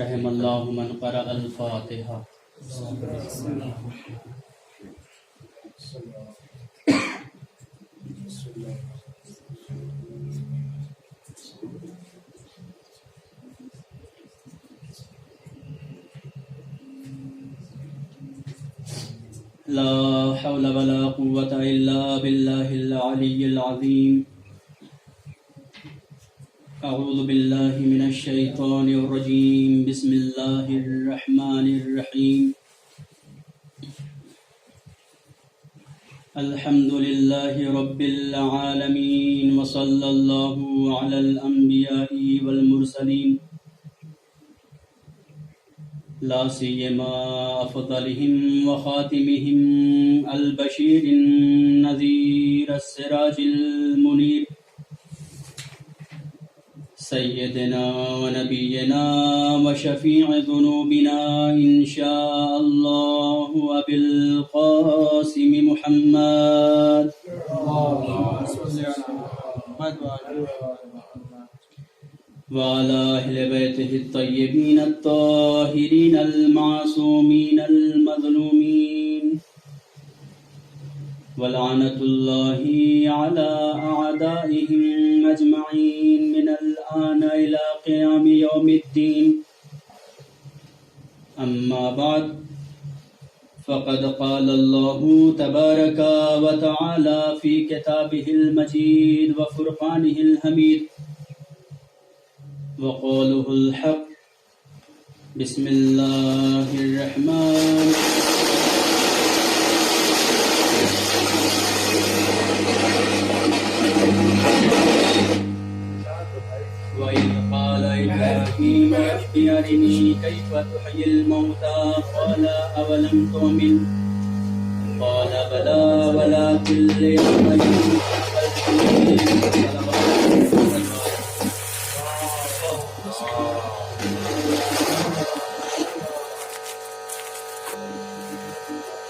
رحم اللہ من قرأ الفاتحہ. لا حول ولا قوة إلا بالله العلي العظيم. أعوذ بالله من الشيطان الرجيم. بسم الله الرحمن الرحيم. الحمد لله رب العالمين وصلى الله على الأنبياء والمرسلين لا سيما أفضلهم وخاتمهم البشير النذير السراج المنير سيدنا ونبينا وشفيع ذنوبنا إن شاء الله أبي القاسم محمد وعلى أهل بيته الطيبين الطاهرين المعصومين المظلومين ولعنة الله على أعدائهم أجمعين من الآن إلى قيام يوم الدين. أما بعد فقد قال الله تبارك وتعالى في كتابه المجيد وفرقانه الحميد وقوله الحق. بسم الله الرحمن وإذ قال إبراهيم رب أرني كيف تحيي الموتى قال أولم تؤمن قال بلى ولكن ليطمئن قلبي.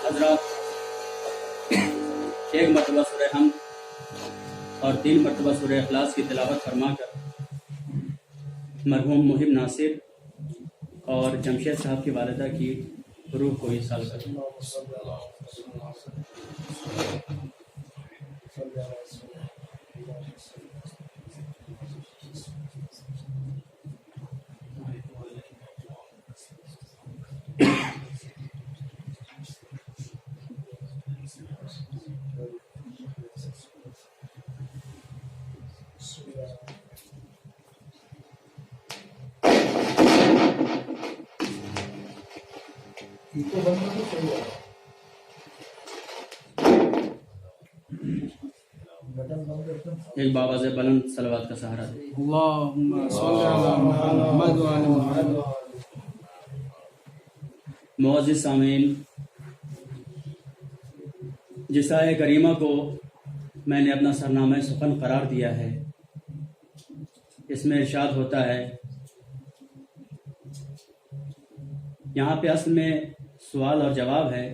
حضرات، ایک مرتبہ سورہ حمد اور 3 مرتبہ سورہ اخلاص کی تلاوت فرما کر مرحوم محب ناصر اور جمشید صاحب کی والدہ کی روح کو ایصال کریں. ایک بابا سے بلند صلوات کا سہارا دے. اللہم صلی علی محمد وعلی محمد. معزز سامعین، جس آیہ کریمہ کو میں نے اپنا سرنامہ سخن قرار دیا ہے، اس میں ارشاد ہوتا ہے، یہاں پہ اصل میں سوال اور جواب ہے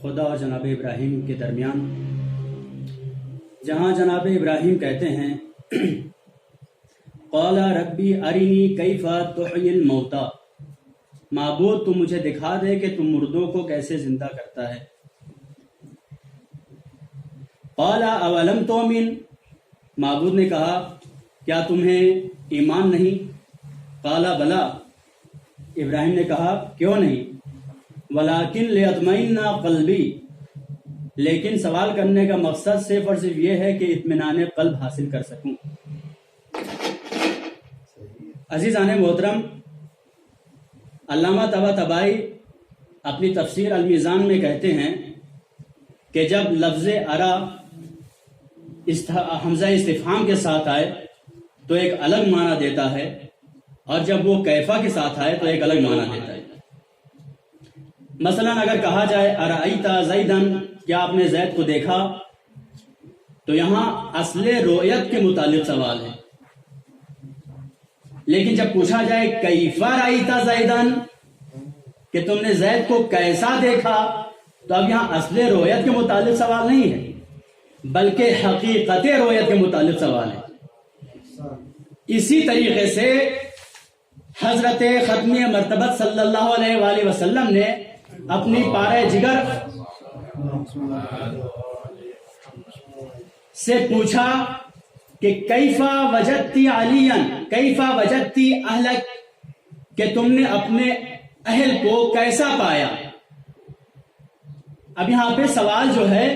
خدا اور جناب ابراہیم کے درمیان، جہاں جناب ابراہیم کہتے ہیں قال ربی ارنی کیف تحیی الموتى، معبود تم مجھے دکھا دے کہ تم مردوں کو کیسے زندہ کرتا ہے. قال اولم تؤمن، معبود نے کہا کیا تمہیں ایمان نہیں؟ قال بلا، ابراہیم نے کہا کیوں نہیں؟ ولیکن لیطمئن قلبی، لیکن سوال کرنے کا مقصد صرف اور صرف یہ ہے کہ اطمینان قلب حاصل کر سکوں. عزیزان محترم، علامہ طباطبائی اپنی تفسیر المیزان میں کہتے ہیں کہ جب لفظ ارا حمزہ استفہام کے ساتھ آئے تو ایک الگ معنی دیتا ہے، اور جب وہ کیفا کے ساتھ آئے تو ایک الگ معنی دیتا ہے. مثلا اگر کہا جائے ارأیت زیدن، کیا آپ نے زید کو دیکھا، تو یہاں اصل رؤیت کے متعلق سوال ہے. لیکن جب پوچھا جائے کیف رأیت زیدن، کہ تم نے زید کو کیسا دیکھا، تو اب یہاں اصل رؤیت کے متعلق سوال نہیں ہے، بلکہ حقیقت رؤیت کے متعلق سوال ہے. اسی طریقے سے حضرت ختمی مرتبت صلی اللہ علیہ وآلہ وسلم نے اپنی پارے جگر سے پوچھا کہ کیفا وجدتی علیاً کیفا وجدتی اہلک، کہ تم نے اپنے اہل کو کیسا پایا. اب یہاں پہ سوال جو ہے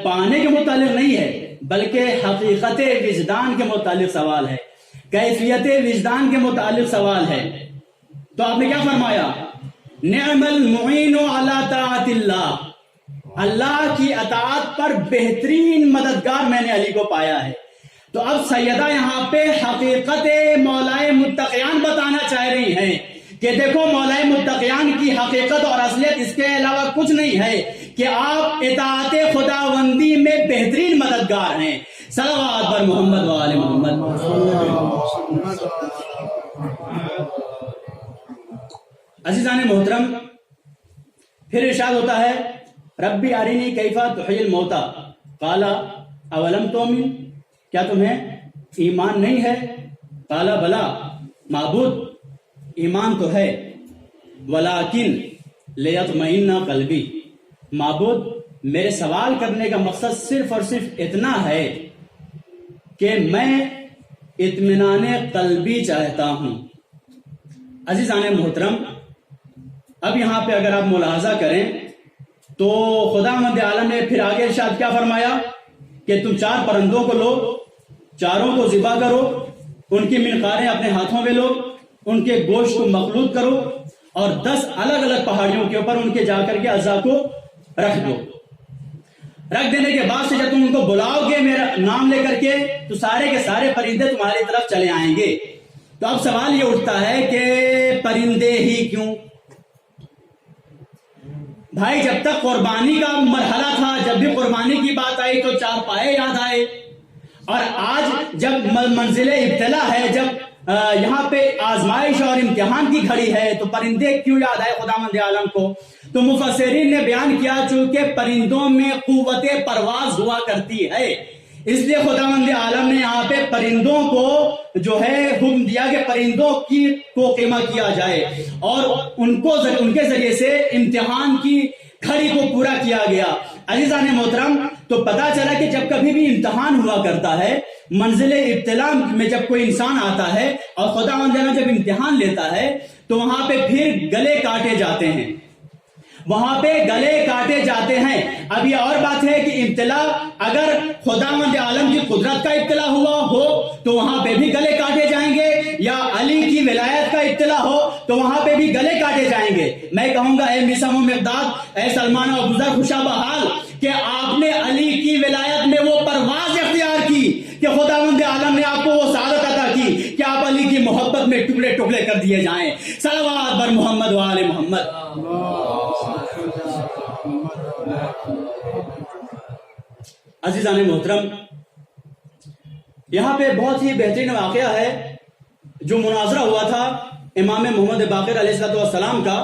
پانے کے متعلق نہیں ہے، بلکہ حقیقت وجدان کے متعلق سوال ہے، کیفیت وجدان کے متعلق سوال ہے. تو آپ نے کیا فرمایا؟ نعم المعین علی طاعت اللہ، اللہ کی اطاعت پر بہترین مددگار میں نے علی کو پایا ہے. تو اب سیدہ یہاں پہ حقیقت مولائے متقیان بتانا چاہ رہی ہیں کہ دیکھو مولائے متقیان کی حقیقت اور اصلیت اس کے علاوہ کچھ نہیں ہے کہ آپ اطاعت خداوندی میں بہترین مددگار ہیں. صلوات بر محمد و آل محمد. عزیزان محترم، پھر ارشاد ہوتا ہے ربی ارینی کیفا تحیی الموتی، قال اولم تؤمن، کیا تمہیں ایمان نہیں ہے؟ قال بلا، معبود ایمان تو ہے، ولیکن لیطمئن قلبی، معبود میرے سوال کرنے کا مقصد صرف اور صرف اتنا ہے کہ میں اطمینان قلبی چاہتا ہوں. عزیزان محترم، اب یہاں پہ اگر آپ ملاحظہ کریں تو خداوند عالم نے پھر آگے ارشاد کیا فرمایا کہ تم 4 پرندوں کو لو، چاروں کو ذبح کرو، ان کی منقاریں اپنے ہاتھوں میں لو، ان کے گوشت کو مخلوط کرو اور 10 الگ الگ پہاڑیوں کے اوپر ان کے جا کر کے اعضاء کو رکھ دو. رکھ دینے کے بعد سے جب تم ان کو بلاؤ گے میرا نام لے کر کے تو سارے کے سارے پرندے تمہاری طرف چلے آئیں گے. تو اب سوال یہ اٹھتا ہے کہ پرندے ہی کیوں؟ بھائی جب تک قربانی کا مرحلہ تھا، جب بھی قربانی کی بات آئی تو 4 پائے یاد آئے، اور آج جب منزل ابتلا ہے، جب یہاں پہ آزمائش اور امتحان کی گھڑی ہے تو پرندے کیوں یاد آئے خداوند عالم کو؟ تو مفسرین نے بیان کیا چونکہ پرندوں میں قوت پرواز ہوا کرتی ہے، اس لیے خداوند عالم نے یہاں پہ پرندوں کو جو ہے حکم دیا کہ پرندوں کو قیمہ کیا جائے اور ان کے ذریعے سے امتحان کی گھڑی کو پورا کیا گیا. عزیزان محترم، تو پتا چلا کہ جب کبھی بھی امتحان ہوا کرتا ہے، منزل ابتلا میں جب کوئی انسان آتا ہے اور خداوند جب امتحان لیتا ہے تو وہاں پہ پھر گلے کاٹے جاتے ہیں، وہاں پہ گلے کاٹے جاتے ہیں. اب یہ اور بات ہے کہ ابتلا اگر خداوند عالم کی قدرت کا ابتلا ہوا ہو تو وہاں پہ بھی گلے کاٹے جائیں گے، یا علی کی ولایت کا ابتلا ہو تو وہاں پہ بھی گلے کاٹے جائیں گے. میں کہوں گا اے میثم و مقداد، اے سلمان و ابوذر، خوشا بحال کہ آپ نے علی کی ولایت میں وہ پرواز اختیار کی کہ خداوند عالم نے آپ کو وہ سعادت عطا کی کہ آپ علی کی محبت میں ٹکڑے ٹکڑے کر دیے جائیں. صلوات بر محمد و آل محمد. عزیزان محترم، یہاں پہ بہت ہی بہترین واقعہ ہے جو مناظرہ ہوا تھا امام محمد باقر علیہ السلام کا،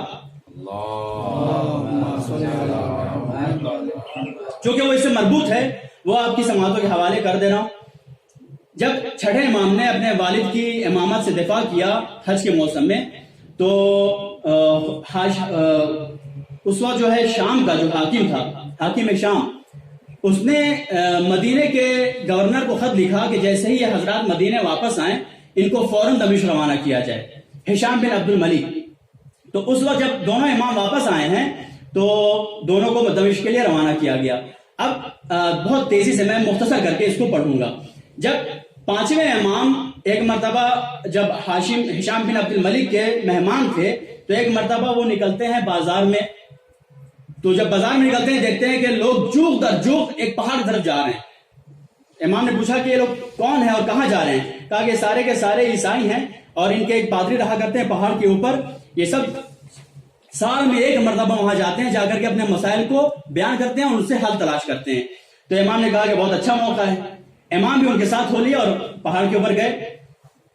چونکہ وہ اس سے مربوط ہے، وہ آپ کی سماعتوں کے حوالے کر دے رہا ہوں. جب چھٹے امام نے اپنے والد کی امامت سے دفاع کیا حج کے موسم میں تو اس وقت جو ہے شام کا جو حاکم تھا، حاکم شام، اس نے مدینے کے گورنر کو خط لکھا کہ جیسے ہی یہ حضرات مدینے واپس آئیں ان کو فوراً دمشق روانہ کیا جائے، ہشام بن عبد الملک. تو اس وقت جب دونوں امام واپس آئے ہیں تو دونوں کو دمشق کے لیے روانہ کیا گیا. اب بہت تیزی سے میں مختصر کر کے اس کو پڑھوں گا. جب 5ویں امام ایک مرتبہ جب ہشام بن عبد الملک کے مہمان تھے تو ایک مرتبہ وہ نکلتے ہیں بازار میں، تو جب بازار میں نکلتے ہیں دیکھتے ہیں کہ لوگ جوق در جوق ایک پہاڑ کی طرف جا رہے ہیں. امام نے پوچھا کہ یہ لوگ کون ہیں اور کہاں جا رہے ہیں؟ کہا کہ سارے کے سارے عیسائی ہیں اور ان کے ایک پادری رہا کرتے ہیں پہاڑ کے اوپر، یہ سب سال میں ایک مرتبہ وہاں جاتے ہیں، جا کر کے اپنے مسائل کو بیان کرتے ہیں اور ان سے حل تلاش کرتے ہیں. تو امام نے کہا کہ بہت اچھا موقع ہے. امام بھی ان کے ساتھ ہو لیا اور پہاڑ کے اوپر گئے.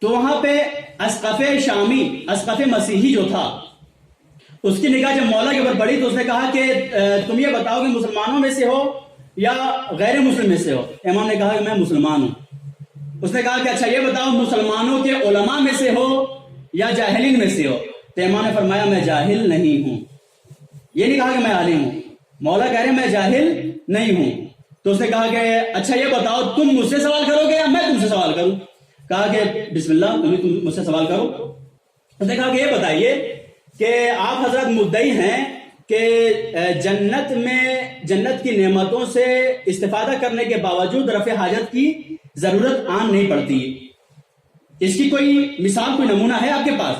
تو وہاں پہ اسقف شامی، اسقف مسیحی جو تھا، اس کی نگاہ جب مولا کے اوپر پڑی تو اس نے کہا کہ تم یہ بتاؤ کہ مسلمانوں میں سے ہو یا غیر مسلم میں سے ہو؟ امام نے کہا کہ میں مسلمان ہوں. اس نے کہا کہ اچھا یہ بتاؤ مسلمانوں کے علماء میں سے ہو یا جاہلین میں سے ہو؟ تو امام نے فرمایا میں جاہل نہیں ہوں. یہ نہیں کہا کہ میں عالم ہوں. مولا کہہ رہے میں جاہل نہیں ہوں. تو اس نے کہا کہ اچھا یہ بتاؤ تم مجھ سے سوال کرو گے یا میں تم سے سوال کروں؟ کہا کہ بسم اللہ تم مجھ سے سوال کرو. اس نے کہا کہ یہ بتائیے کہ آپ حضرت مدعی ہیں کہ جنت کی نعمتوں سے استفادہ کرنے کے باوجود رفع حاجت کی ضرورت عام نہیں پڑتی. اس کی کوئی مثال کوئی نمونہ ہے آپ کے پاس؟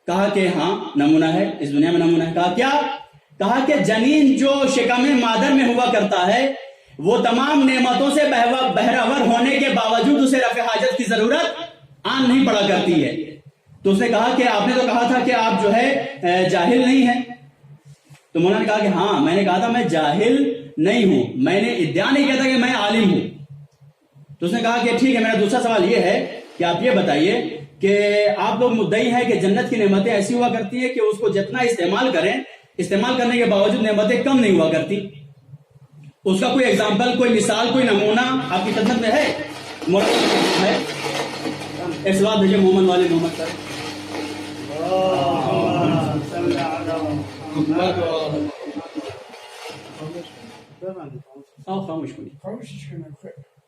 کہا کہ ہاں نمونہ ہے، اس دنیا میں نمونہ ہے. کہا کیا؟ کہا کہ جنین جو شکم مادر میں ہوا کرتا ہے وہ تمام نعمتوں سے بہرور ہونے کے باوجود اسے رفع حاجت کی ضرورت عام نہیں پڑا کرتی ہے. تو اس نے کہا کہ آپ نے تو کہا تھا کہ آپ جو ہے جاہل نہیں ہیں. تو مولانا نے کہا کہ ہاں میں نے کہا تھا میں جاہل نہیں ہوں، میں نے ادعا نہیں کیا تھا کہ میں عالم ہوں. تو اس نے کہا کہ ٹھیک ہے، میرا دوسرا سوال یہ ہے کہ آپ یہ بتائیے کہ آپ لوگ مدعی ہیں کہ جنت کی نعمتیں ایسی ہوا کرتی ہیں کہ اس کو جتنا استعمال کریں، استعمال کرنے کے باوجود نعمتیں کم نہیں ہوا کرتی. اس کا کوئی ایگزامپل، کوئی مثال، کوئی نمونہ آپ کی خدمت میں ہے؟ ہے ایک سوال بھیجے محمد والے محمد سر. خاموش کوئی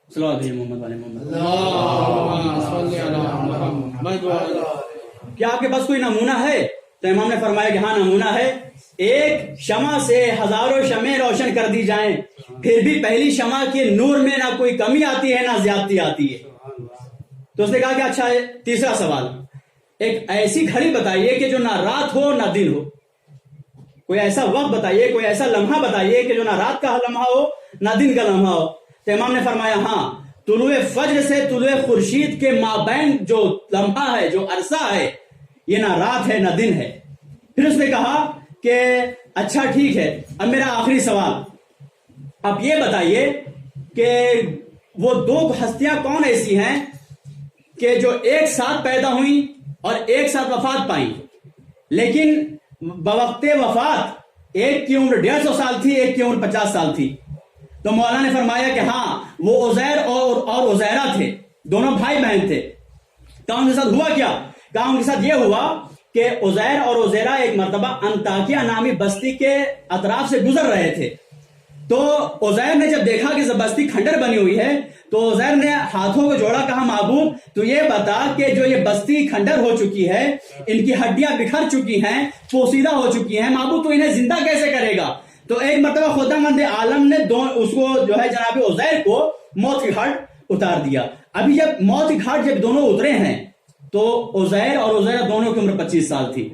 سلوات بھیجے محمد والے محمد. کیا آپ کے پاس کوئی نمونہ ہے؟ تو امام نے فرمایا کہ ہاں نمونہ ہے. ایک شمع سے ہزاروں شمعیں روشن کر دی جائیں پھر بھی پہلی شمع کے نور میں نہ کوئی کمی آتی ہے نہ زیادتی آتی ہے. تو اس نے کہا کہ اچھا تیسرا سوال، ایک ایسی گھڑی بتائیے کہ جو نہ رات ہو نہ دن ہو. کوئی ایسا وقت بتائیے، کوئی ایسا لمحہ بتائیے کہ جو نہ رات کا لمحہ ہو نہ دن کا لمحہ ہو. تو امام نے فرمایا ہاں طلوع فجر سے طلوع خورشید کے مابین جو لمحہ ہے، جو عرصہ ہے، یہ نہ رات ہے نہ دن ہے. پھر اس نے کہا کہ اچھا ٹھیک ہے، اب میرا آخری سوال، اب یہ بتائیے کہ وہ دو ہستیاں کون ایسی ہیں کہ جو ایک ساتھ پیدا ہوئیں اور ایک ساتھ وفات پائیں، لیکن بوقت وفات ایک کی عمر 150 سال تھی، ایک کی عمر 50 سال تھی. تو مولانا نے فرمایا کہ ہاں وہ عزیر اور عزیرہ تھے، دونوں بھائی بہن تھے. کہا ان کے ساتھ ہوا کیا؟ کہا ان کے ساتھ یہ ہوا کہ عزیر اور عزیرہ ایک مرتبہ انطاکیہ نامی بستی کے اطراف سے گزر رہے تھے. تو عزیر نے جب دیکھا کہ بستی کھنڈر بنی ہوئی ہے تو عزیر نے ہاتھوں کو جوڑا، کہا معبود تو یہ بتا کہ جو یہ بستی کھنڈر ہو چکی ہے، ان کی ہڈیاں بکھر چکی ہیں، پوسیدہ ہو چکی ہیں، معبود تو انہیں زندہ کیسے کرے گا؟ تو ایک مرتبہ خداوند عالم نے اس کو جو ہے جناب عزیر کو موت کی گھاٹ اتار دیا. ابھی جب موت کی گھاٹ جب دونوں اترے ہیں تو عزیر اور عزیرہ دونوں کی عمر 25 سال تھی.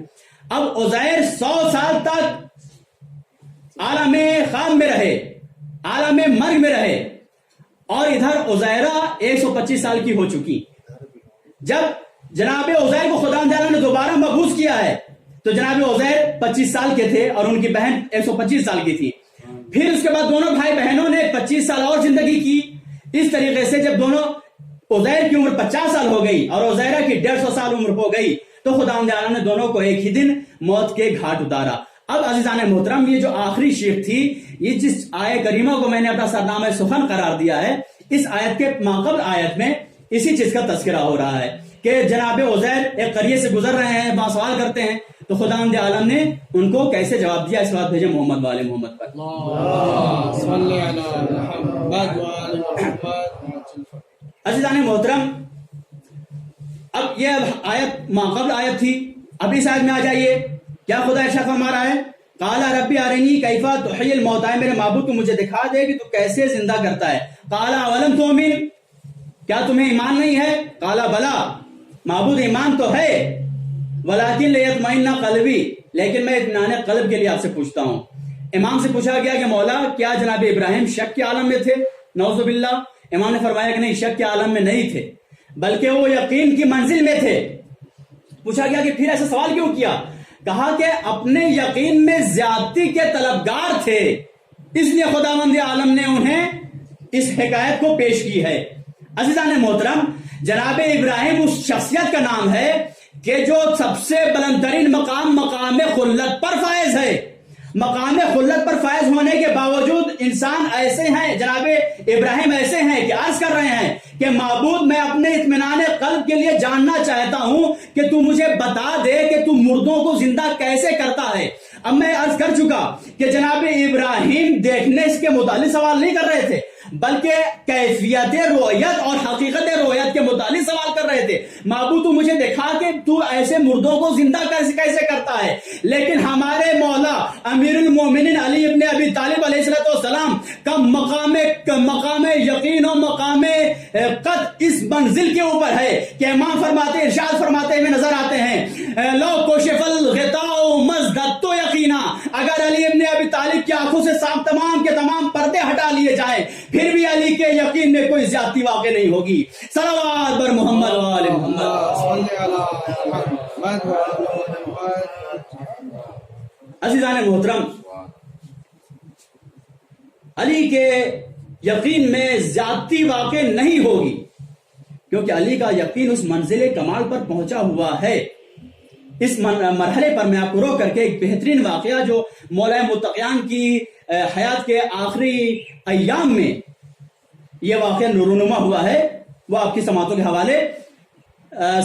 اب عزیر 100 سال تک عالم خام میں رہے، عالم مرگ میں رہے، اور ادھر عزیرہ 125 سال کی ہو چکی. جب جناب عزیر کو خداوند عالم نے دوبارہ مبعوث کیا ہے تو جناب عزیر 25 سال کے تھے اور ان کی بہن 125 سال کی تھی. پھر اس کے بعد دونوں بھائی بہنوں نے 25 سال اور زندگی کی. اس طریقے سے جب دونوں عزیر کی عمر 50 سال ہو گئی اور عزیرہ کی 150 سال عمر ہو گئی تو خداوند عالم نے دونوں کو ایک ہی دن موت کے گھاٹ اتارا. اب عزیزان محترم، یہ جو آخری شیخ تھی، یہ جس آیت کریمہ کو میں نے اپنا سرنامہ سخن قرار دیا ہے، اس آیت کے ماقبل آیت میں اسی چیز کا تذکرہ ہو رہا ہے کہ جناب عزیر ایک قریے سے گزر رہے ہیں، وہاں سوال کرتے ہیں تو خداوند عالم نے ان کو کیسے جواب دیا؟ اس بات بھیجے محمد والے محمد پر. عزیزان محترم، اب یہ آیت ماقبل آیت تھی. اب اس آیت میں آ جائیے، کیا خدا ارشاد فرما رہا ہے؟ قال ربی ارنی کیف تحیی الموتى، میرے معبود تو مجھے دکھا دے کہ تو کیسے زندہ کرتا ہے. قال اولم تؤمن، کیا تمہیں ایمان نہیں ہے؟ قال بلا، معبود ایمان تو ہے، ولکن لیطمئن قلبی، لیکن میں اطمینان قلب کے لیے آپ سے پوچھتا ہوں. امام سے پوچھا گیا کہ مولا کیا جناب ابراہیم شک کے عالم میں تھے؟ نعوذ باللہ. امام نے فرمایا کہ نہیں، شک کے عالم میں نہیں تھے بلکہ وہ یقین کی منزل میں تھے. پوچھا گیا کہ پھر ایسا سوال کیوں کیا؟ کہا کہ اپنے یقین میں زیادتی کے طلبگار تھے، اس لیے خداوند عالم نے انہیں اس حکایت کو پیش کی ہے. عزیزان محترم، جناب ابراہیم اس شخصیت کا نام ہے کہ جو سب سے بلند ترین مقام خلت پر فائز ہے. مقام خلت پر فائز ہونے کے باوجود انسان ایسے ہیں، جناب ابراہیم ایسے ہیں کہ عرض کر رہے ہیں کہ معبود میں اپنے اطمینان قلب کے لیے جاننا چاہتا ہوں کہ تو مجھے بتا دے کہ تو مردوں کو زندہ کیسے کرتا ہے۔ اب میں عرض کر چکا کہ جناب ابراہیم دیکھنے کے متعلق سوال نہیں کر رہے تھے، بلکہ کیفیت رؤیت اور حقیقت رؤیت کے متعلق سوال کر رہے تھے۔ معبود تو مجھے دکھا کہ تو ایسے مردوں کو زندہ کیسے کرتا ہے۔ لیکن ہمارے مولا امیر المومنین علی ابن ابی طالب علیہ السلام کا مقام یقین و مقام قد اس منزل کے اوپر ہے کہ امام فرماتے ارشاد فرماتے ہوئے نظر آتے ہیں، لو کشف الغطاء مزددت یقینا، اگر علی ابن ابی طالب کی آنکھوں سے تمام کے تمام پردے ہٹا لیے جائیں پھر بھی علی کے یقین میں کوئی زیادتی واقع نہیں ہوگی۔ صلوات بر محمد و آل محمد۔ عزیزان محترم، علی کے یقین میں زیادتی واقع نہیں ہوگی، کیونکہ علی کا یقین اس منزل کمال پر پہنچا ہوا ہے۔ اس مرحلے پر میں آپ کو روک کر کے ایک بہترین واقعہ جو مولا متقیان کی حیات کے آخری ایام میں یہ واقعہ نورونما ہوا ہے، وہ آپ کی سماعتوں کے حوالے۔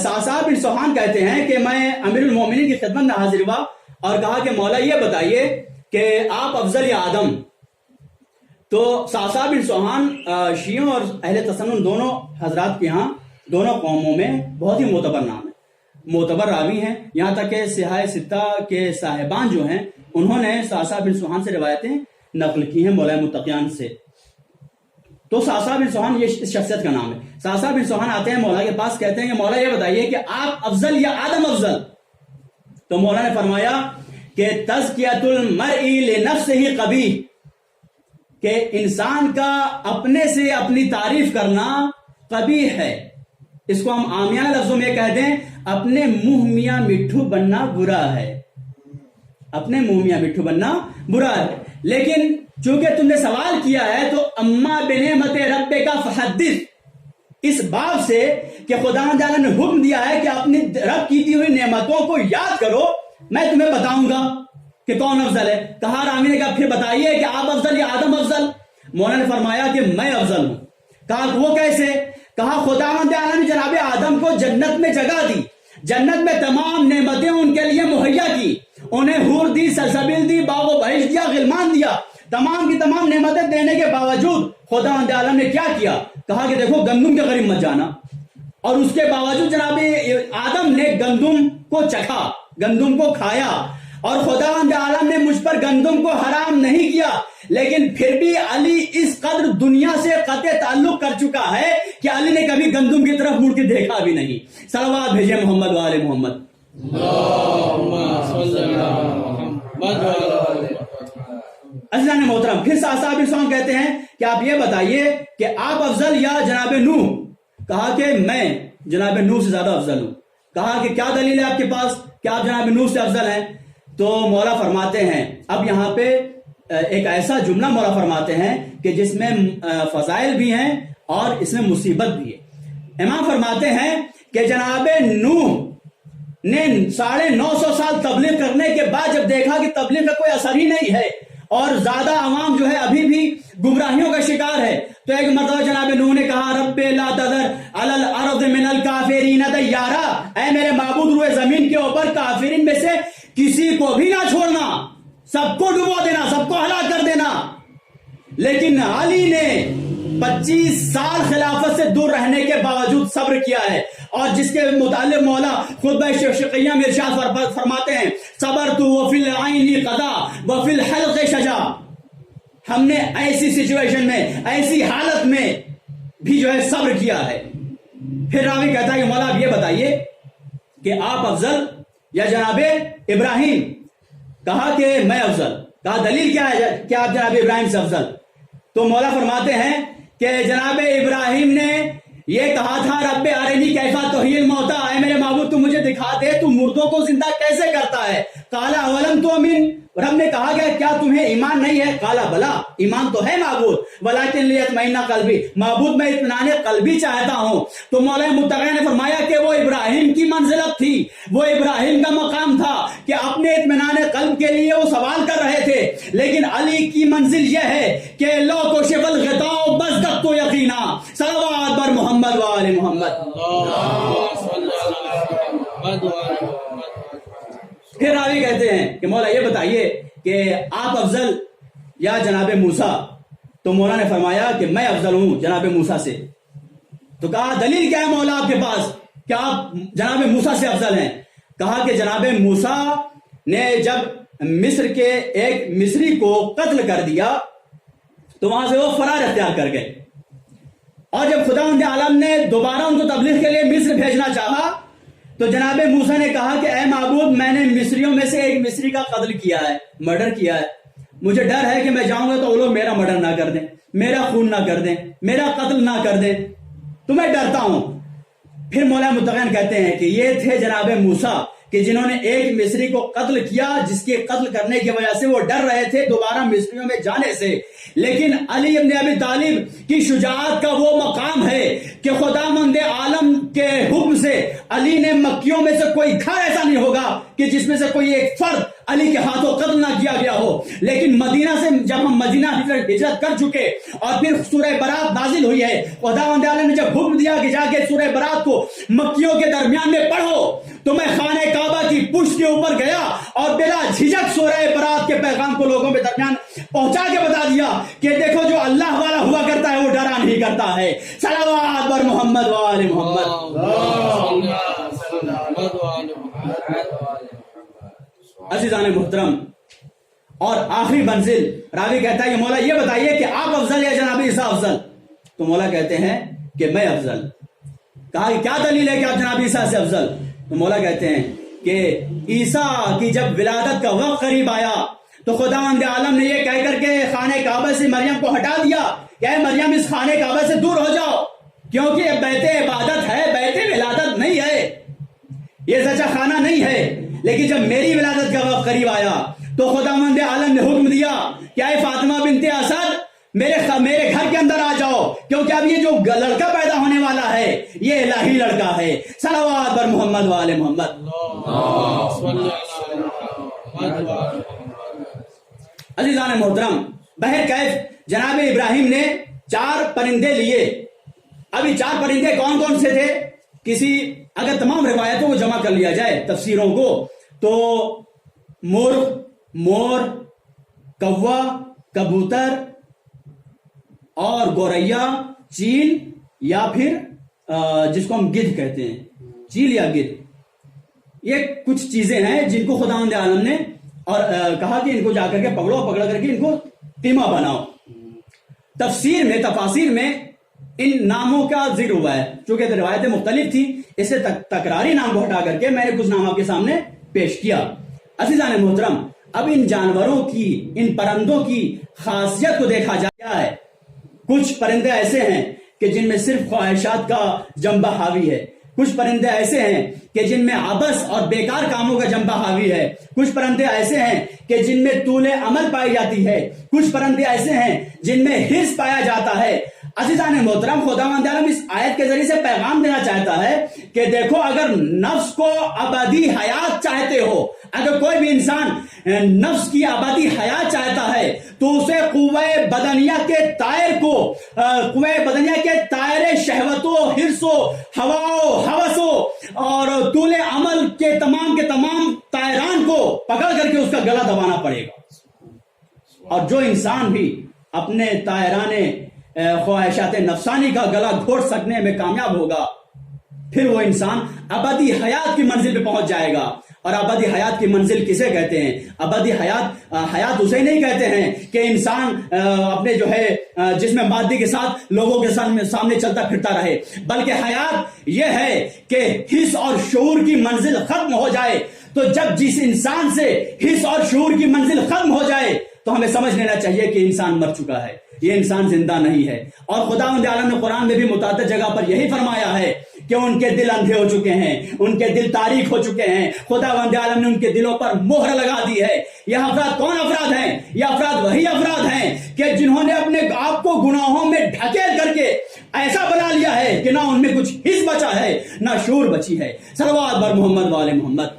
صاحب بن سوحان کہتے ہیں کہ میں امیر المومنین کی خدمت میں حاضر ہوا اور کہا کہ مولا یہ بتائیے کہ آپ افضل یا آدم؟ تو صاحب بن سوحان شیعوں اور اہل تسنن دونوں حضرات کے ہاں دونوں قوموں میں بہت ہی معتبر نام ہے، معتبر راوی ہیں، یہاں تک کہ سیاہ ستہ کے صاحبان جو ہیں انہوں نے صاحب بن سوحان سے روایتیں نقل کی ہیں مولا متقیان سے۔ تو صاحب بن سوحان یہ اس شخصیت کا نام ہے۔ صاحب بن سوحان آتے ہیں مولا کے پاس، کہتے ہیں کہ مولا یہ بتائیے کہ آپ افضل یا آدم افضل؟ تو مولا نے فرمایا کہ تزکیۃ المرء لنفسہ قبیح، کہ انسان کا اپنے سے اپنی تعریف کرنا قبیح ہے۔ اس کو ہم عامیانہ لفظوں میں کہہ دیں اپنے منہ میاں مٹھو بننا برا ہے، اپنے منہ میاں مٹھو بننا برا ہے۔ لیکن چونکہ تم نے سوال کیا ہے تو اما بنعمت ربک فحدث، اس باب سے کہ خدا تعالیٰ نے حکم دیا ہے کہ اپنی رب کی دی ہوئی نعمتوں کو یاد کرو، میں تمہیں بتاؤں گا کہ کون افضل ہے۔ کہا راوی نے کہا پھر بتائیے کہ آپ افضل یا آدم افضل؟ مولا نے فرمایا کہ میں افضل ہوں۔ کہا وہ کیسے؟ کہا خدا تعالیٰ نے جناب آدم کو جنت میں جگہ دی، جنت میں تمام نعمتیں ان کے لیے مہیا کی، انہیں حور دی، سلسبیل دی، باغ و بہشت دیا، غلمان دیا، تمام کی تمام نعمتیں دینے کے باوجود خدا تعالیٰ نے کیا کیا؟ کہا کہ دیکھو گندم کے قریب مت جانا، اور اس کے باوجود جناب آدم نے گندم کو چکھا، گندم کو کھایا، اور خدا تعالیٰ نے مجھ پر گندم کو حرام نہیں کیا، لیکن پھر بھی علی اس قدر دنیا سے قطع تعلق کر چکا ہے کہ علی نے کبھی گندم کی طرف مڑ کے دیکھا بھی نہیں۔ صلوات بھیجے محمد و آل محمد۔ عزیزان محترم، پھر صاحب بن سوحان کہتے ہیں کہ آپ یہ بتائیے کہ آپ افضل یا جناب نوح؟ کہا کہ میں جناب نوح سے زیادہ افضل ہوں۔ کہا کہ کیا دلیل ہے آپ کے پاس کہ آپ جناب نوح سے افضل ہیں؟ تو مولا فرماتے ہیں، اب یہاں پہ ایک ایسا جملہ مولا فرماتے ہیں کہ جس میں فضائل بھی ہیں اور اس میں مصیبت بھی ہے۔ امام فرماتے ہیں کہ جناب نوح نے 950 سال تبلیغ کرنے کے بعد جب دیکھا کہ تبلیغ کا کوئی اثر ہی نہیں ہے اور زیادہ عوام جو ہے ابھی بھی گمراہیوں کا شکار ہے، تو ایک مرتبہ جناب نوح نے کہا رب لا تذر علی الارض من الکافرین دیارا، اے میرے معبود روئے زمین کے اوپر کافرین میں سے کسی کو بھی نہ چھوڑنا، سب کو ڈبو دینا، سب کو ہلاک کر دینا۔ لیکن علی نے 25 سال خلافت سے دور رہنے کے باوجود صبر کیا ہے، اور جس کے متعلق مولا خطبہ شقیہ میں ارشاد فرماتے ہیں صبرت وفی العین قضا وفی الحلق شجا، ہم نے ایسی سچویشن میں، ایسی حالت میں بھی جو ہے صبر کیا ہے۔ پھر راوی کہتا ہے کہ مولا آپ یہ بتائیے کہ آپ افضل یا جناب ابراہیم؟ کہا کہ میں افضل۔ کہا دلیل کیا ہے کہ آپ جناب ابراہیم سے افضل؟ تو مولا فرماتے ہیں کہ جناب ابراہیم نے یہ کہا تھا رب ارنی کیفا تحیی الموتى، اے میرے معبود تو مجھے دکھا دے تو مردوں کو زندہ کیسے کرتا ہے۔ قال اولم تؤمن، رب نے کہا کہ کیا تمہیں ایمان نہیں ہے؟ قال بلا، ایمان تو ہے معبود، ولکن لیطمئن قلبی، معبود میں اطمینان قلبی چاہتا ہوں۔ تو مولا متقی نے فرمایا کہ وہ ابراہیم کی منزلت تھی، وہ ابراہیم کا مقام تھا کہ اپنے اطمینان قلب کے لیے وہ سوال کر رہے تھے، لیکن علی کی منزل یہ ہے کہ لو کشف الغطاء مصدقت یقینا، صلوات بر محمد و آل محمد۔ پھر راوی کہتے ہیں کہ مولا یہ بتائیے کہ آپ افضل یا جناب موسیٰ؟ تو مولا نے فرمایا کہ میں افضل ہوں جناب موسیٰ سے۔ تو کہا دلیل کیا ہے مولا آپ کے پاس کہ آپ جناب موسیٰ سے افضل ہیں؟ کہا کہ جناب موسیٰ نے جب مصر کے ایک مصری کو قتل کر دیا تو وہاں سے وہ فرار اختیار کر گئے، اور جب خداوند عالم نے دوبارہ ان کو تبلیغ کے لیے مصر بھیجنا چاہا تو جناب موسیٰ نے کہا کہ اے معبود، میں نے مصریوں میں سے ایک مصری کا قتل کیا ہے، مرڈر کیا ہے، مجھے ڈر ہے کہ میں جاؤں گا تو وہ لوگ میرا مرڈر نہ کر دیں، میرا خون نہ کر دیں، میرا قتل نہ کر دیں، تو میں ڈرتا ہوں۔ پھر مولا متقین کہتے ہیں کہ یہ تھے جناب موسیٰ کہ جنہوں نے ایک مصری کو قتل کیا، جس کے قتل کرنے کی وجہ سے وہ ڈر رہے تھے دوبارہ مصریوں میں جانے سے۔ لیکن علی ابن ابی طالب کی شجاعت کا وہ مقام ہے کہ خداوند عالم کے حکم سے علی نے مکیوں میں سے کوئی گھر ایسا نہیں ہوگا کہ جس میں سے کوئی ایک فرد علی کے ہاتھوں قتل نہ کیا گیا ہو۔ لیکن مدینہ سے جب ہم مدینہ ہجرت کر چکے اور پھر سورہ برات نازل ہوئی ہے، خداوند عالم نے جب حکم دیا کہ جا کے سورہ برات کو مکیوں کے درمیان میں پڑھو، تو میں خانہ کعبہ کی پشت کے اوپر گیا اور بلا جھجک سورہ برات کے پیغام کو لوگوں کے درمیان پہنچا کے بتا دیا کہ دیکھو جو اللہ والا ہوا کرتا ہے وہ ڈرا نہیں کرتا ہے۔ صلوات بر محمد و آل محمد۔ عزیزان محترم، اور آخری منزل راوی کہتا ہے کہ مولا یہ بتائیے کہ آپ افضل یا جناب عیسیٰ افضل؟ تو مولا کہتے ہیں کہ میں افضل۔ کہا کہ کیا دلیل ہے کہ آپ جناب عیسیٰ سے افضل؟ تو مولا کہتے ہیں کہ عیسیٰ کی جب ولادت کا وقت قریب آیا تو خداوند عالم نے یہ کہہ کر کے خانہ کعبہ سے مریم کو ہٹا دیا کہ اے مریم اس خانہ کعبہ سے دور ہو جاؤ، کیونکہ یہ بیت عبادت ہے، بیت ولادت نہیں ہے، یہ سچا خانہ نہیں ہے۔ لیکن جب میری ولادت کا وقت قریب آیا تو خداوند عالم نے حکم دیا کہ اے فاطمہ بنت اسد میرے گھر کے اندر آ جاؤ، کیونکہ اب یہ جو لڑکا پیدا ہونے والا ہے یہ الہی لڑکا ہے۔ صلوات بر محمد و آل محمد۔ عزیزان محترم، بہرکیف جناب ابراہیم نے 4 پرندے لیے۔ اب یہ 4 پرندے کون کون سے تھے؟ اگر تمام روایتوں کو جمع کر لیا جائے تفسیروں کو تو مرغ، مور، کوا، کبوتر اور گوریا، چیل یا پھر جس کو ہم گدھ کہتے ہیں، چیل یا گدھ، یہ کچھ چیزیں ہیں جن کو خداوند عالم نے اور کہا کہ ان کو جا کر کے پکڑ کر کے ان کو قیمہ بناؤ۔ تفاسیر میں ان ناموں کا ذکر ہوا ہے، چونکہ روایتیں مختلف تھی اس سے تکراری نام کو ہٹا کر کے میں نے کچھ نام آپ کے سامنے پیش کیا۔ عزیزان محترم، اب ان جانوروں کی، ان پرندوں کی خاصیت کو دیکھا جاتا ہے۔ کچھ پرندے ایسے ہیں کہ جن میں صرف خواہشات کا جنبہ حاوی ہے، کچھ پرندے ایسے ہیں کہ جن میں عبث اور بیکار کاموں کا جنبہ حاوی ہے، کچھ پرندے ایسے ہیں کہ جن میں طول عمل پائی جاتی ہے، کچھ پرندے ایسے ہیں جن میں حرص پایا جاتا ہے۔ عزیزان محترم، خداوند عالم اس آیت کے ذریعے سے پیغام دینا چاہتا ہے کہ دیکھو، اگر نفس کو ابدی حیات چاہتے ہو، اگر کوئی بھی انسان نفس کی ابدی حیات چاہتا ہے تو اسے قوہ بدنیہ کے طائر شہوتوں، حرصوں، ہواؤں، ہوسوں اور طول عمل کے تمام طائران کو پکڑ کر کے اس کا گلا دبانا پڑے گا۔ اور جو انسان بھی اپنے طائرانے خواہشات نفسانی کا گلا گھونٹ سکنے میں کامیاب ہوگا، پھر وہ انسان ابدی حیات کی منزل پہ پہنچ جائے گا۔ اور ابدی حیات کی منزل کسے کہتے ہیں؟ ابدی حیات اسے نہیں کہتے ہیں کہ انسان اپنے جو ہے جس میں مادی کے ساتھ لوگوں کے سامنے چلتا پھرتا رہے، بلکہ حیات یہ ہے کہ حس اور شعور کی منزل ختم ہو جائے۔ تو جب جس انسان سے حس اور شعور کی منزل ختم ہو جائے تو ہمیں سمجھ لینا چاہیے کہ انسان مر چکا ہے، یہ انسان زندہ نہیں ہے۔ اور خداوند عالم نے قرآن میں بھی متعدد جگہ پر یہی فرمایا ہے کہ ان کے دل اندھے ہو چکے ہیں، ان کے دل تاریک ہو چکے ہیں، خداوند عالم نے ان کے دلوں پر مہر لگا دی ہے۔ یہ افراد کون افراد ہیں؟ یہ افراد وہی افراد ہیں کہ جنہوں نے اپنے آپ کو گناہوں میں ڈھکیل کر کے ایسا بنا لیا ہے کہ نہ ان میں کچھ حص بچا ہے نہ شور بچی ہے. صلوات بر محمد وآل محمد.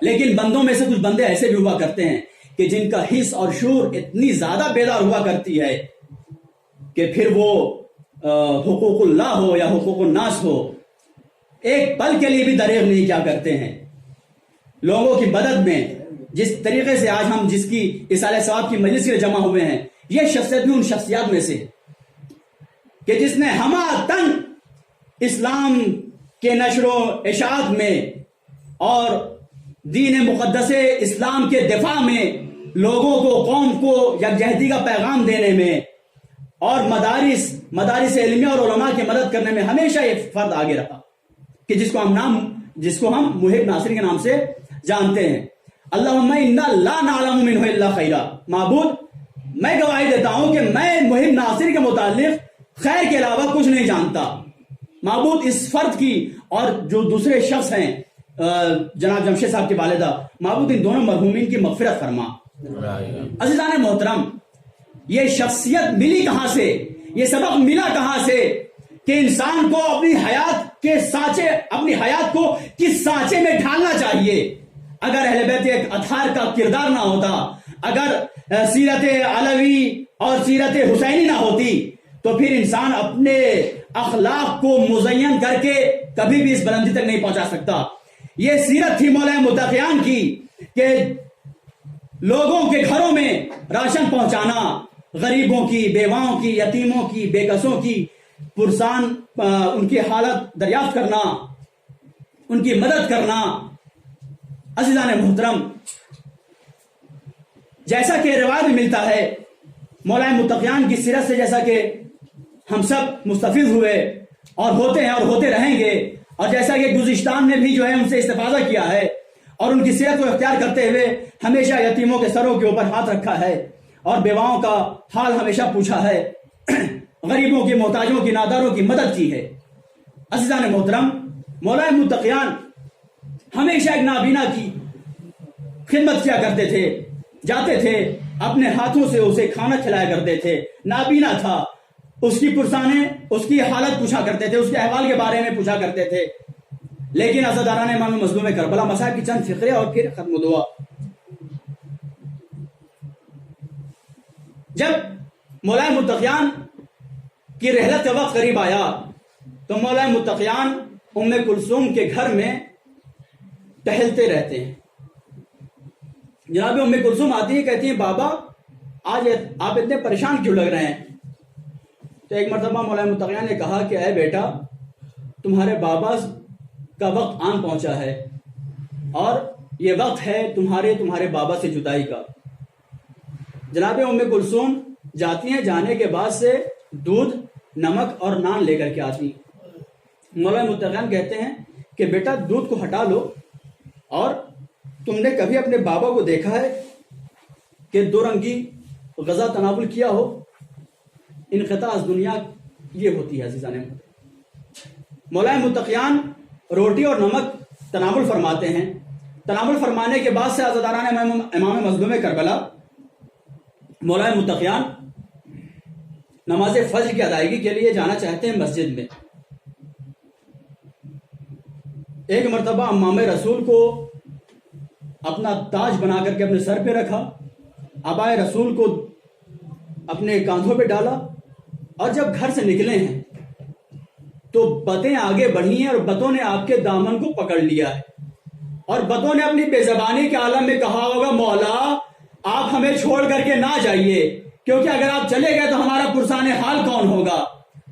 لیکن بندوں میں سے کچھ بندے ایسے بھی ہوا کرتے ہیں کہ جن کا حص اور شور اتنی زیادہ بیدار ہوا کرتی ہے کہ پھر وہ حقوق اللہ ہو یا حقوق الناس ہو، ایک پل کے لیے بھی دریغ نہیں کیا کرتے ہیں. لوگوں کی مدد میں جس طریقے سے آج ہم جس کی اصالہ ثواب کی مجلس کے جمع ہوئے ہیں، یہ شخصیت بھی ان شخصیات میں سے کہ جس نے ہمہ تن اسلام کے نشر و اشاعت میں اور دین مقدس اسلام کے دفاع میں، لوگوں کو، قوم کو یکجہتی کا پیغام دینے میں اور مدارس علمیہ اور علماء کی مدد کرنے میں ہمیشہ یہ فرد آگے رہا کہ جس کو ہم محب ناصر کے نام سے جانتے ہیں. اللہم انا لا نعلم منہ الا خیرا. معبود، میں گواہی دیتا ہوں کہ میں محب ناصر کے متعلق خیر کے علاوہ کچھ نہیں جانتا. معبود، اس فرد کی اور جو دوسرے شخص ہیں جناب جمشید صاحب کی والدہ، معبود ان دونوں مرحومین کی مغفرت فرما. عزیزان محترم، یہ شخصیت ملی کہاں سے، یہ سبق ملا کہاں سے کہ انسان کو اپنی حیات کو کس سانچے میں ڈھالنا چاہیے. اگر اہل بیت اطہار کا کردار نہ ہوتا، اگر سیرت علوی اور سیرت حسینی نہ ہوتی، تو پھر انسان اپنے اخلاق کو مزین کر کے کبھی بھی اس بلندی تک نہیں پہنچا سکتا. یہ سیرت تھی مولا متقیان کی کہ لوگوں کے گھروں میں راشن پہنچانا، غریبوں کی، بیواؤں کی، یتیموں کی، بے کسوں کی پرسان ان کی حالت دریافت کرنا، ان کی مدد کرنا. عزیزان محترم، جیسا کہ روایت میں ملتا ہے مولا متقیان کی سیرت سے، جیسا کہ ہم سب مستفید ہوئے اور ہوتے ہیں اور ہوتے رہیں گے، اور جیسا کہ گزشتہ نے بھی جو ہے ان سے استفادہ کیا ہے اور ان کی سیرت کو اختیار کرتے ہوئے ہمیشہ یتیموں کے سروں کے اوپر ہاتھ رکھا ہے اور بیواؤں کا حال ہمیشہ پوچھا ہے، غریبوں کی، محتاجوں کی، ناداروں کی مدد کی ہے. عزیزان محترم، مولا متقیان ہمیشہ ایک نابینا کی خدمت کیا کرتے تھے، جاتے تھے اپنے ہاتھوں سے اسے کھانا کھلایا کرتے تھے. نابینا تھا، اس کی پرسانے، اس کی حالت پوچھا کرتے تھے، اس کے احوال کے بارے میں پوچھا کرتے تھے. لیکن عزاداران امام مظلوم کربلا مصائب کی چند فقرے اور پھر ختم دعا. جب مولا متقیان کی رحلت کا وقت قریب آیا تو مولا متقیان ام کلثوم کے گھر میں ٹہلتے رہتے ہیں. جناب ام کلثوم آتی ہے، کہتی ہیں بابا آج آپ اتنے پریشان کیوں لگ رہے ہیں؟ تو ایک مرتبہ مولا متقیان نے کہا کہ اے بیٹا، تمہارے بابا کا وقت آن پہنچا ہے اور یہ وقت ہے تمہارے بابا سے جدائی کا. جناب ام کلثوم جاتی ہیں، جانے کے بعد سے دودھ، نمک اور نان لے کر کے آتی. مولا متقیان کہتے ہیں کہ بیٹا دودھ کو ہٹا لو، اور تم نے کبھی اپنے بابا کو دیکھا ہے کہ دو رنگی غذا تناول کیا ہو؟ انقطاع از دنیا یہ ہوتی ہے. عزیزان مولا متقیان روٹی اور نمک تناول فرماتے ہیں. تناول فرمانے کے بعد سے عزاداران امام مظلوم کربلا مولا متقیان نماز فجر کی ادائیگی کے لیے جانا چاہتے ہیں مسجد میں. ایک مرتبہ امام رسول کو اپنا تاج بنا کر کے اپنے سر پہ رکھا، عبائے رسول کو اپنے کاندھوں پہ ڈالا، اور جب گھر سے نکلے ہیں تو بتیں آگے بڑھی ہیں اور بتوں نے آپ کے دامن کو پکڑ لیا ہے، اور بتوں نے اپنی بے زبانی کے عالم میں کہا ہوگا مولا آپ ہمیں چھوڑ کر کے نہ جائیے، کیونکہ اگر آپ چلے گئے تو ہمارا پرسان حال کون ہوگا؟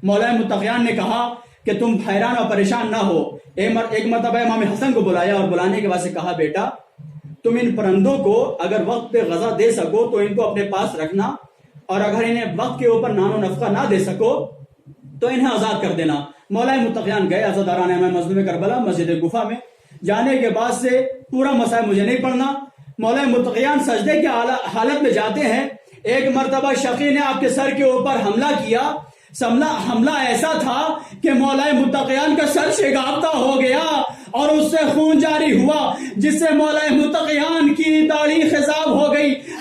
مولا متقیان نے کہا کہ تم حیران اور پریشان نہ ہو. ایک مرتبہ امام حسن کو بلایا اور بلانے کے بعد سے کہا بیٹا تم ان پرندوں کو اگر وقت پہ غذا دے سکو تو ان کو اپنے پاس رکھنا، اور اگر انہیں وقت کے اوپر نان و نفقہ نہ دے سکو تو انہیں آزاد کر دینا. مولا متقیان گئے عزاداران امام مظلوم کربلا مسجد گفا میں. جانے کے بعد سے پورا مسئلہ مجھے نہیں پڑھنا، مولا متقیان سجدے کی حالت میں جاتے ہیں. ایک مرتبہ شقی نے آپ کے سر کے اوپر حملہ کیا. حملہ ایسا تھا کہ مولا متقیان کا سر شگافتہ ہو گیا اور اس سے خون جاری ہوا، جس سے مولا متقیان کی داڑھی خضاب ہو گئی.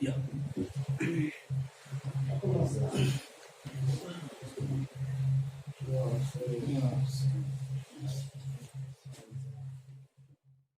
Yeah.